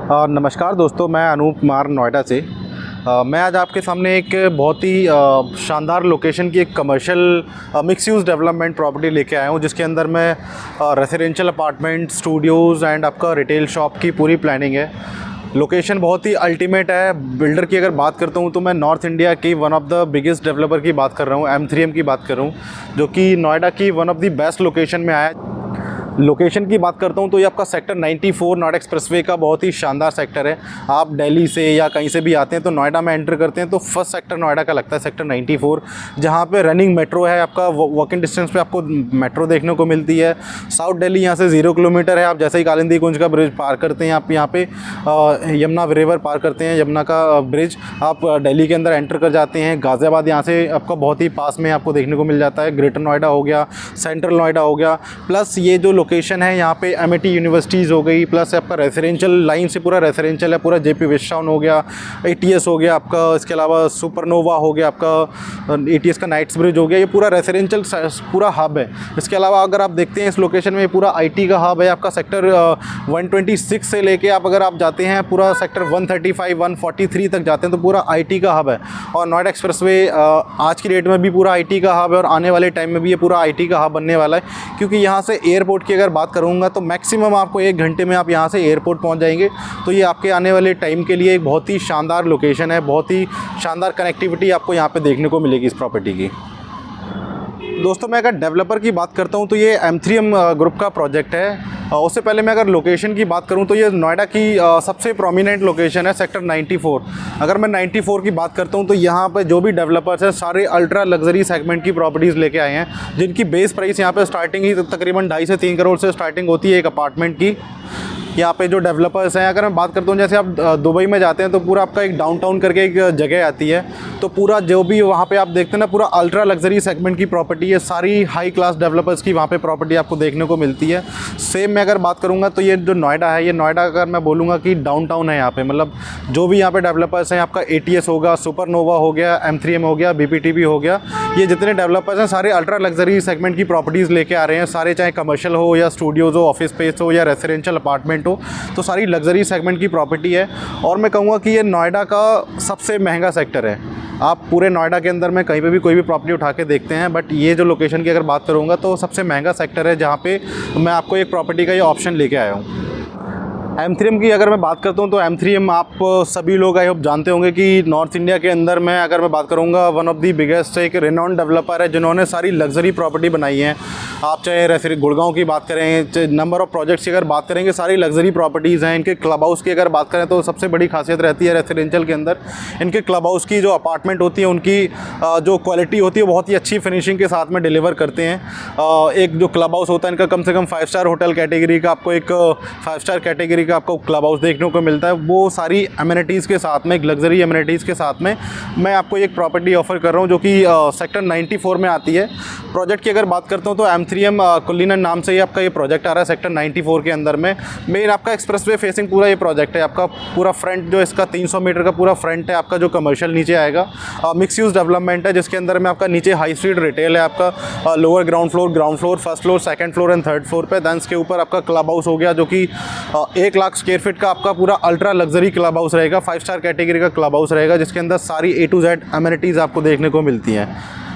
नमस्कार दोस्तों, मैं अनूप कुमार नोएडा से। मैं आज आपके सामने एक बहुत ही शानदार लोकेशन की एक commercial mix use development property लेके आया हूँ, जिसके अंदर मैं रेसिडेंशियल अपार्टमेंट, स्टूडियोज़ एंड आपका रिटेल शॉप की पूरी प्लानिंग है। लोकेशन बहुत ही अल्टीमेट है। बिल्डर की अगर बात करता हूँ तो मैं नॉर्थ इंडिया की one of the biggest developer की बात कर रहा हूँ, M3M की बात कर रहा हूँ, जो कि नोएडा की one of the best location में आया है। लोकेशन की बात करता हूँ तो ये आपका सेक्टर 94 नोएडा एक्सप्रेसवे का बहुत ही शानदार सेक्टर है। आप दिल्ली से या कहीं से भी आते हैं तो नोएडा में एंटर करते हैं तो फर्स्ट सेक्टर नोएडा का लगता है, सेक्टर 94, जहाँ पे रनिंग मेट्रो है। आपका वॉकिंग डिस्टेंस पे आपको मेट्रो देखने को मिलती है। साउथ दिल्ली यहाँ से 0 किलोमीटर है। आप जैसे ही कालिंदी कुंज का ब्रिज पार करते हैं, आप यहाँ पे यमुना रिवर पार करते हैं, यमुना का ब्रिज, आप दिल्ली के अंदर एंटर कर जाते हैं। गाज़ियाबाद यहाँ से आपका बहुत ही पास में आपको देखने को मिल जाता है। ग्रेटर नोएडा हो गया, सेंट्रल नोएडा हो गया, प्लस ये जो लोकेशन है यहाँ पे MIT यूनिवर्सिटीज़ हो गई, प्लस आपका रेसिडेंशियल लाइन से पूरा रेसिडेंशियल है। पूरा JP वेस्ट टाउन हो गया, ATS हो गया आपका, इसके अलावा सुपरनोवा हो गया आपका, ATS का नाइट्स ब्रिज हो गया। ये पूरा रेसिडेंशियल पूरा हब है। इसके अलावा अगर आप देखते हैं इस लोकेशन में, ये पूरा IT का हब है। आपका सेक्टर 126 से लेके अगर आप जाते हैं पूरा सेक्टर 135, 143 तक जाते हैं तो पूरा IT का हब है। और नोएडा एक्सप्रेसवे आज की डेट में भी पूरा IT का हब है और आने वाले टाइम में भी ये पूरा IT का हब बनने वाला है, क्योंकि यहाँ से एयरपोर्ट की अगर बात करूँगा तो मैक्सिमम आपको 1 घंटे में आप यहाँ से एयरपोर्ट पहुँच जाएंगे। तो ये आपके आने वाले टाइम के लिए एक बहुत ही शानदार लोकेशन है। बहुत ही शानदार कनेक्टिविटी आपको यहाँ पे देखने को मिलेगी इस प्रॉपर्टी की। दोस्तों, मैं अगर डेवलपर की बात करता हूँ तो ये M3M ग्रुप का प्रोजेक्ट है। उससे पहले मैं अगर लोकेशन की बात करूं तो ये नोएडा की सबसे प्रोमिनेंट लोकेशन है, सेक्टर 94। अगर मैं 94 की बात करता हूं तो यहाँ पे जो भी डेवलपर्स हैं सारे अल्ट्रा लग्जरी सेगमेंट की प्रॉपर्टीज़ लेके आए हैं, जिनकी बेस प्राइस यहाँ पे स्टार्टिंग ही तकरीबन 2.5 से 3 करोड़ से स्टार्टिंग होती है एक अपार्टमेंट की। यहाँ पे जो डेवलपर्स हैं, अगर मैं बात करता हूँ जैसे आप दुबई में जाते हैं तो पूरा आपका एक डाउनटाउन करके एक जगह आती है, तो पूरा जो भी वहाँ पे आप देखते हैं ना, पूरा अल्ट्रा लग्जरी सेगमेंट की प्रॉपर्टी है। सारी हाई क्लास डेवलपर्स की वहाँ पे प्रॉपर्टी आपको देखने को मिलती है। सेम मैं अगर बात करूँगा तो ये जो नोएडा है, ये नोएडा अगर मैं बोलूँगा कि डाउनटाउन है यहाँ पे, मतलब जो भी यहाँ पे डेवलपर्स हैं, आपका ATS होगा, सुपरनोवा हो गया, M3M हो गया, BPTB हो गया, ये जितने डेवलपर्स हैं सारे अल्ट्रा लग्जरी सेगमेंट की प्रॉपर्टीज़ लेके आ रहे हैं। सारे चाहे कमर्शियल हो या स्टूडियोज़ हो, ऑफिस स्पेस हो या रेसिडेंशियल अपार्टमेंट हो, तो सारी लग्जरी सेगमेंट की प्रॉपर्टी है। और मैं कहूँगा कि ये नोएडा का सबसे महंगा सेक्टर है। आप पूरे नोएडा के अंदर में कहीं पे भी कोई भी प्रॉपर्टी उठा के देखते हैं, बट ये जो लोकेशन की अगर बात करूँगा तो सबसे महंगा सेक्टर है, जहाँ पे मैं आपको एक प्रॉपर्टी का ये ऑप्शन लेके आया हूँ। M3M की अगर मैं बात करता हूँ तो M3M आप सभी लोग आई होप जानते होंगे कि नॉर्थ इंडिया के अंदर में अगर मैं बात करूँगा वन ऑफ दी बिगेस्ट एक रेनॉन्ड डेवलपर है, जिन्होंने सारी लग्जरी प्रॉपर्टी बनाई है। आप चाहे गुड़गांव की बात करें, चाहे नंबर ऑफ़ प्रोजेक्ट्स की अगर बात करेंगे, सारी लग्जरी प्रॉपर्टीज़ हैं। इनके क्लब हाउस की अगर बात करें तो सबसे बड़ी खासियत रहती है रेसिडेंशियल के अंदर, इनके क्लब हाउस की जो अपार्टमेंट होती है उनकी जो क्वालिटी होती है बहुत ही अच्छी फिनिशिंग के साथ में डिलीवर करते हैं। एक जो क्लब हाउस होता है इनका कम से कम 5 स्टार होटल कैटेगरी का, आपको एक 5 स्टार कैटेगरी का आपको क्लब हाउस देखने को मिलता है। वो सारी एमिनिटीज़ के साथ में, एक लग्जरी एमिनिटीज़ के साथ में मैं आपको एक प्रॉपर्टी ऑफर कर रहा हूँ, जो कि सेक्टर 94 में आती है। प्रोजेक्ट की अगर बात करता हूँ तो M3M कुल्लीनन नाम से ही आपका ये प्रोजेक्ट आ रहा है सेक्टर 94 के अंदर में। मेन आपका एक्सप्रेसवे फेसिंग पूरा ये प्रोजेक्ट है। आपका पूरा फ्रंट जो इसका 300 मीटर का पूरा फ्रंट है, आपका जो कमर्शियल नीचे आएगा, मिक्स यूज़ डेवलपमेंट है, जिसके अंदर में आपका नीचे हाई स्ट्रीट रिटेल है, आपका lower ground floor, first floor, second floor and third floor पे। दैन इसके ऊपर आपका क्लब हाउस हो गया, जो कि 1 लाख स्क्वायर फीट का आपका पूरा अल्ट्रा लग्जरी क्लब हाउस रहेगा। 5 स्टार कैटेगरी का क्लब हाउस रहेगा, जिसके अंदर सारी A to Z एमिनिटीज़ आपको देखने को मिलती हैं।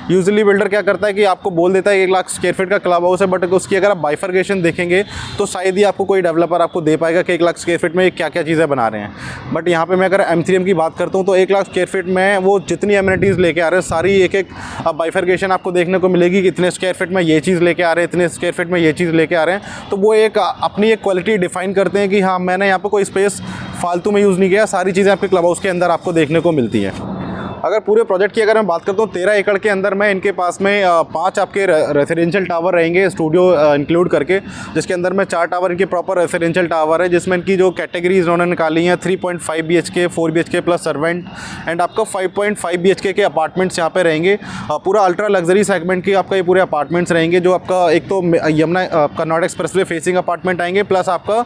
यूजुअली बिल्डर क्या करता है कि आपको बोल देता है 1 लाख स्क्वायर फीट का क्लब हाउस है, बट उसकी अगर आप बाइफर्केशन देखेंगे तो शायद ही आपको कोई डेवलपर आपको दे पाएगा कि 1 लाख स्क्वायर फीट में क्या क्या चीज़ें बना रहे हैं। बट यहाँ पे मैं अगर M3M की बात करता हूँ तो 1 लाख स्क्वायर फीट में वो जितनी एमिनिटीज़ लेके आ रहे हैं, सारी एक बाइफर्केशन आपको देखने को मिलेगी कि इतने स्क्वायर फीट में ये चीज़ लेके आ रहे हैं, इतने स्क्वायर फीट में ये चीज़ लेके आ रहे हैं। तो वो एक अपनी एक क्वालिटी डिफाइन करते हैं कि हाँ, मैंने यहाँ पर कोई स्पेस फालतू में यूज़ नहीं किया, सारी चीज़ें आपके क्लब हाउस के अंदर आपको देखने को मिलती हैं। अगर पूरे प्रोजेक्ट की अगर मैं बात करता हूँ, 13 एकड़ के अंदर में इनके पास में 5 आपके रेसिडेंशियल टावर रहेंगे, स्टूडियो इंक्लूड करके, जिसके अंदर में 4 टावर इनके प्रॉपर रेसिडेंशियल टावर है, जिसमें इनकी जो कैटेगरीज उन्होंने निकाली हैं 3.5 BHK, 4 BHK plus servant and आपका 5.5 BHK के अपार्टमेंट्स यहाँ पे रहेंगे। पूरा अल्ट्रा लग्जरी सेगमेंट के आपका ये पूरे अपार्टमेंट्स रहेंगे, जो आपका एक तो यमुना आपका नोएडा एक्सप्रेसवे फेसिंग अपार्टमेंट आएंगे, प्लस आपका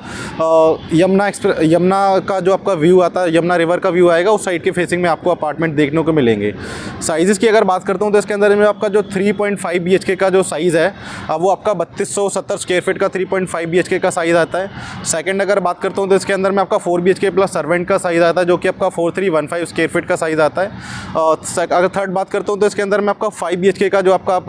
यमुना का जो आपका व्यू आता है, यमुना रिवर का व्यू आएगा, उस साइड के फेसिंग में आपको अपार्टमेंट देखने को मिलेंगे। साइज़ की अगर बात करता हूँ तो इसके अंदर में आपका जो 3.5 BHK का जो साइज़ है वो आपका 3270 स्क्वायर फीट का 3.5 BHK का साइज़ आता है। सेकंड अगर बात करता हूँ तो इसके अंदर में आपका 4 BHK प्लस सर्वेंट का साइज़ आता है जो कि आपका 4315 स्क्वायर फीट का साइज़ आता है। अगर थर्ड बात करता हूँ तो इसके अंदर में आपका 5 BHK का जो आपका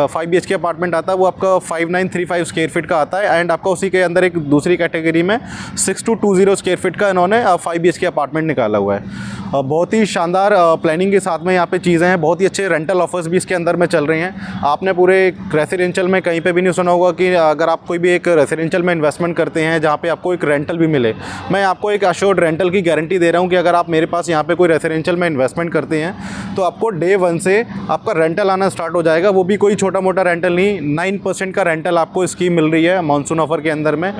5 BHK अपार्टमेंट आता है वो आपका 5935 स्क्वायर फीट का आता है। एंड आपका उसी के अंदर एक दूसरी कैटेगरी में 6220 स्क्वायर फीट का इन्होंने 5 BHK अपार्टमेंट निकाला हुआ है। बहुत ही शानदार प्लानिंग के साथ में यहाँ पे चीज़ें हैं। बहुत ही अच्छे रेंटल ऑफर्स भी इसके अंदर में चल रहे हैं। आपने पूरे रेसिडेंशियल में कहीं पे भी नहीं सुना होगा कि अगर आप कोई भी एक रेसिडेंशियल में इन्वेस्टमेंट करते हैं जहाँ पे आपको एक रेंटल भी मिले। मैं आपको एक अश्योर्ड रेंटल की गारंटी दे रहा हूँ कि अगर आप मेरे पास यहाँ पे कोई रेसिडेंशियल में इन्वेस्टमेंट करते हैं तो आपको डे 1 से आपका रेंटल आना स्टार्ट हो जाएगा। वो भी कोई छोटा मोटा रेंटल नहीं, 9% का रेंटल आपको स्कीम मिल रही है मानसून ऑफर के अंदर में।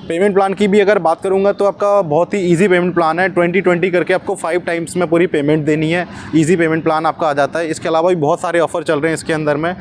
पेमेंट प्लान की भी अगर बात करूंगा तो आपका बहुत ही इजी पेमेंट प्लान है। 2020 करके आपको 5 टाइम्स में पूरी पेमेंट देनी है। इजी पेमेंट प्लान आपका आ जाता है। इसके अलावा भी बहुत सारे ऑफ़र चल रहे हैं इसके अंदर में।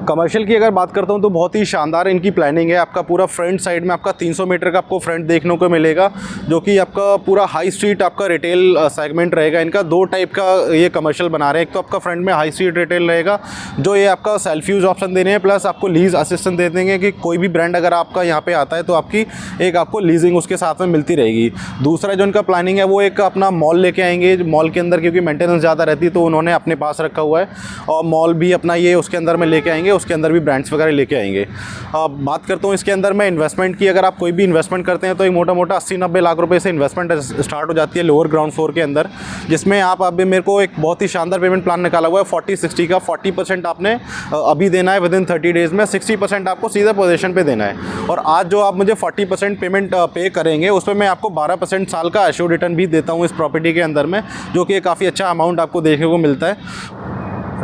कमर्शियल की अगर बात करता हूँ तो बहुत ही शानदार इनकी प्लानिंग है। आपका पूरा फ्रंट साइड में आपका 300 मीटर का आपको फ्रंट देखने को मिलेगा जो कि आपका पूरा हाई स्ट्रीट आपका रिटेल सेगमेंट रहेगा। इनका 2 टाइप का ये कमर्शियल बना रहे हैं। एक तो आपका फ्रंट में हाई स्ट्रीट रिटेल रहेगा जो ये आपका सेल्फ यूज़ ऑप्शन दे रहे हैं, प्लस आपको लीज असिस्टेंस दे देंगे कि कोई भी ब्रांड अगर आपका यहाँ पे आता है तो आपकी एक आपको लीजिंग उसके साथ में मिलती रहेगी। दूसरा जो इनका प्लानिंग है वो एक अपना मॉल लेके आएंगे। मॉल के अंदर क्योंकि मेंटेनेंस ज़्यादा रहती है तो उन्होंने अपने पास रखा हुआ है और मॉल भी अपना ये उसके अंदर में लेके आएंगे। उसके अंदर भी ब्रांड्स वगैरह लेके आएंगे। बात करता हूँ इसके अंदर में इन्वेस्टमेंट की। अगर आप कोई भी इन्वेस्टमेंट करते हैं तो एक मोटा मोटा 80-90 लाख रुपए से इन्वेस्टमेंट स्टार्ट हो जाती है लोअर ग्राउंड फ्लोर के अंदर, जिसमें आप अभी मेरे को एक बहुत ही शानदार पेमेंट प्लान निकाला हुआ है 40-60 का। 40% आपने अभी देना है विदिन 30 डेज़ में, 60% आपको सीधे पोजीशन पे देना है। और आज जो आप मुझे 40% पेमेंट पे करेंगे उस पर मैं आपको 12% साल का एश्योर्ड रिटर्न भी देता हूँ इस प्रॉपर्टी के अंदर में, जो कि काफ़ी अच्छा अमाउंट आपको देखने को मिलता है।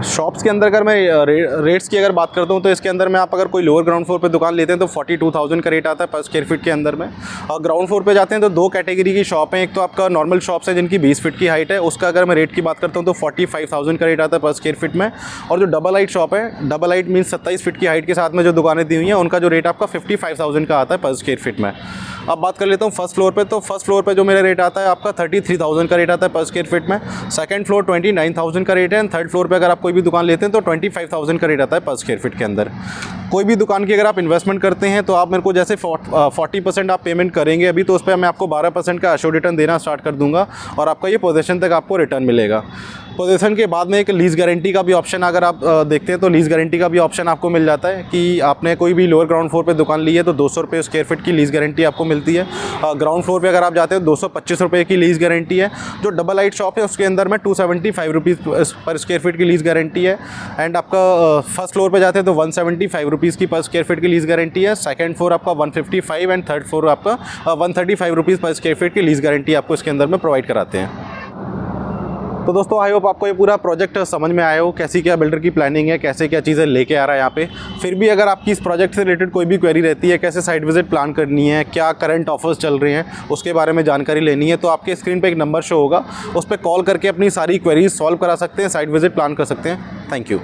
शॉप्स के अंदर अगर मैं रेट्स की अगर बात करता हूँ तो इसके अंदर में आप अगर कोई लोअर ग्राउंड फ्लोर पे दुकान लेते हैं तो 42,000 का रेट आता है पर स्क्वायर फीट के अंदर में। और ग्राउंड फ्लोर पे जाते हैं तो 2 कैटेगरी की शॉप है। एक तो आपका नॉर्मल शॉप्स है जिनकी 20 फीट की हाइट है, उसका अगर मैं रेट की बात करता हूँ तो 45,000 का रेट आता है पर स्क्वायर फीट में। और जो डबल हाइट शॉप है, डबल हाइट मीन्स 27 फीट की हाइट के साथ में जो दुकानें दी हुई हैं उनका जो रेट आपका 55,000 का आता है पर स्क्वायर फीट में। अब बात कर लेता हूँ फर्स्ट फ्लोर पे। तो फर्स्ट फ्लोर पे जो मेरा रेट आता है आपका 33,000 का रेट आता है पर स्क्वायर फीट में। सेकंड फ्लोर 29,000 का रेट है। एंड थर्ड फ्लोर पे अगर आप कोई भी दुकान लेते हैं तो 25,000 का रेट आता है पर स्क्वायर फीट के अंदर। कोई भी दुकान की अगर आप इन्वेस्टमेंट करते हैं तो आप मेरे को जैसे 40% आप पेमेंट करेंगे अभी तो उस पर मैं आपको 12% का एश्योर्ड रिटर्न देना स्टार्ट कर दूंगा और आपका ये पोजीशन तक आपको रिटर्न मिलेगा। पोजीशन के बाद में एक लीज़ गारंटी का भी ऑप्शन अगर आप देखते हैं तो लीज़ गारंटी का भी ऑप्शन आपको मिल जाता है कि आपने कोई भी लोअर ग्राउंड फ्लोर पे दुकान ली है तो 200 रुपये स्क्वायर फीट की लीज़ गारंटी आपको मिलती है। ग्राउंड फ्लोर पे अगर आप जाते हैं 225 रुपये की लीज़ गारंटी है। जो डबल हाइट शॉप है उसके अंदर में 275 रुपीज़ पर स्क्वायर फीट की लीज़ गारंटी है। एंड आपका फर्स्ट फ्लोर पर जाते हैं तो 175 रुपीज़ की पर स्क्वायर फीट की लीज़ गारंटी है। सेकंड फ्लोर आपका 155 एंड थर्ड फ्लोर आपका 135 रुपीज़ पर स्क्वायर फीट की लीज़ गारंटी आपको इसके अंदर में प्रोवाइड कराते हैं। तो दोस्तों आई होप आपको ये पूरा प्रोजेक्ट समझ में आया हो, कैसी क्या बिल्डर की प्लानिंग है, कैसे क्या चीज़ें लेके आ रहा है यहाँ पे। फिर भी अगर आपकी इस प्रोजेक्ट से रिलेटेड कोई भी क्वेरी रहती है, कैसे साइट विजिट प्लान करनी है, क्या करंट ऑफर्स चल रहे हैं, उसके बारे में जानकारी लेनी है तो आपके स्क्रीन पे एक नंबर शो होगा, उस पर कॉल करके अपनी सारी क्वेरीज सॉल्व करा सकते हैं, साइट विजिट प्लान कर सकते हैं। Thank you.